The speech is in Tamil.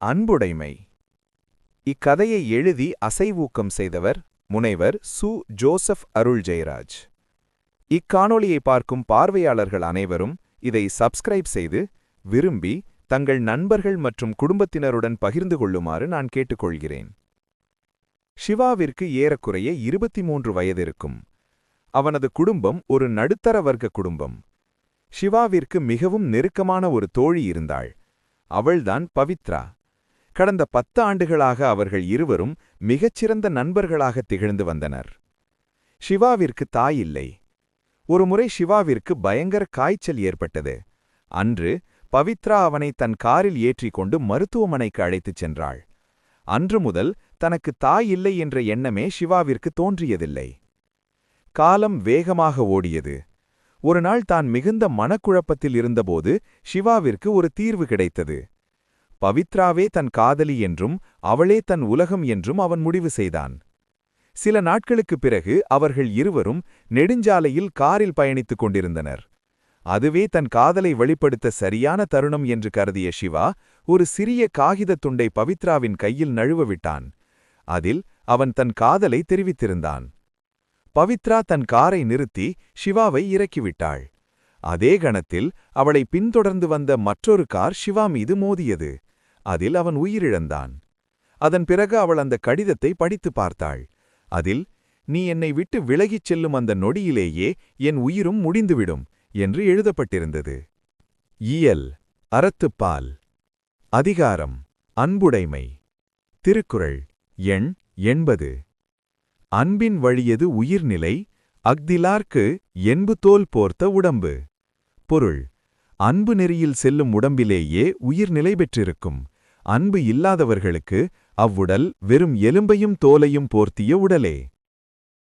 அன்புடைமை. இக்கதையை எழுதி அசைவூக்கம் செய்தவர் முனைவர் சு. ஜோசப் அருள் ஜெயராஜ். இக்காணொளியை பார்க்கும் பார்வையாளர்கள் அனைவரும் இதை சப்ஸ்கிரைப் செய்து விரும்பி தங்கள் நண்பர்கள் மற்றும் குடும்பத்தினருடன் பகிர்ந்து கொள்ளுமாறு நான் கேட்டுக்கொள்கிறேன். சிவாவிற்கு ஏறக்குறைய 23 வயது இருக்கும். அவனது குடும்பம் ஒரு நடுத்தர வர்க்க குடும்பம். சிவாவிற்கு மிகவும் நெருக்கமான ஒரு தோழி இருந்தாள். அவள்தான் பவித்ரா. கடந்த 10 ஆண்டுகளாக அவர்கள் இருவரும் மிகச்சிறந்த நண்பர்களாக திகழ்ந்து வந்தனர். சிவாவிற்கு தாய் இல்லை. ஒருமுறை சிவாவிற்கு பயங்கர காய்ச்சல் ஏற்பட்டது. அன்று பவித்ரா அவனை தன் காரில் ஏற்றிக்கொண்டு மருத்துவமனைக்கு அழைத்துச் சென்றாள். அன்று முதல் தனக்கு தாய் இல்லை என்ற எண்ணமே சிவாவிற்கு தோன்றியதில்லை. காலம் வேகமாக ஓடியது. ஒருநாள் தான் மிகுந்த மனக்குழப்பத்தில் இருந்தபோது சிவாவிற்கு ஒரு தீர்வு கிடைத்தது. பவித்ராவே தன் காதலி என்றும் அவளே தன் உலகம் என்றும் அவன் முடிவு செய்தான். சில நாட்களுக்குப் பிறகு அவர்கள் இருவரும் நெடுஞ்சாலையில் காரில் பயணித்துக் கொண்டிருந்தனர். அதுவே தன் காதலை வெளிப்படுத்த சரியான தருணம் என்று கருதிய சிவா ஒரு சிறிய காகிதத் துண்டை பவித்ராவின் கையில் நழுவ விட்டான். அதில் அவன் தன் காதலை தெரிவித்திருந்தான். பவித்ரா தன் காரை நிறுத்தி சிவாவை இறக்கிவிட்டாள். அதே கணத்தில் அவளை பின்தொடர்ந்து வந்த மற்றொரு கார் சிவா மீது மோதியது. அதில் அவன் உயிரிழந்தான். அதன் பிறகு அவள் அந்த கடிதத்தை படித்து பார்த்தாள். அதில், "நீ என்னை விட்டு விலகிச் செல்லும் அந்த நொடியிலேயே என் உயிரும் முடிந்துவிடும்" என்று எழுதப்பட்டிருந்தது. இயல் அறத்துப்பால். அதிகாரம் அன்புடைமை. திருக்குறள் எண் 80. அன்பின் வழியது உயிர்நிலை அஃதிலார்க்கு என்பு தோல் போர்த்த உடம்பு. பொருள்: அன்பு நெறியில் செல்லும் உடம்பிலேயே உயிர் நிலை பெற்றிருக்கும். அன்பு இல்லாதவர்களுக்கு அவ்வுடல் வெறும் எலும்பையும் தோலையும் போர்த்திய உடலே.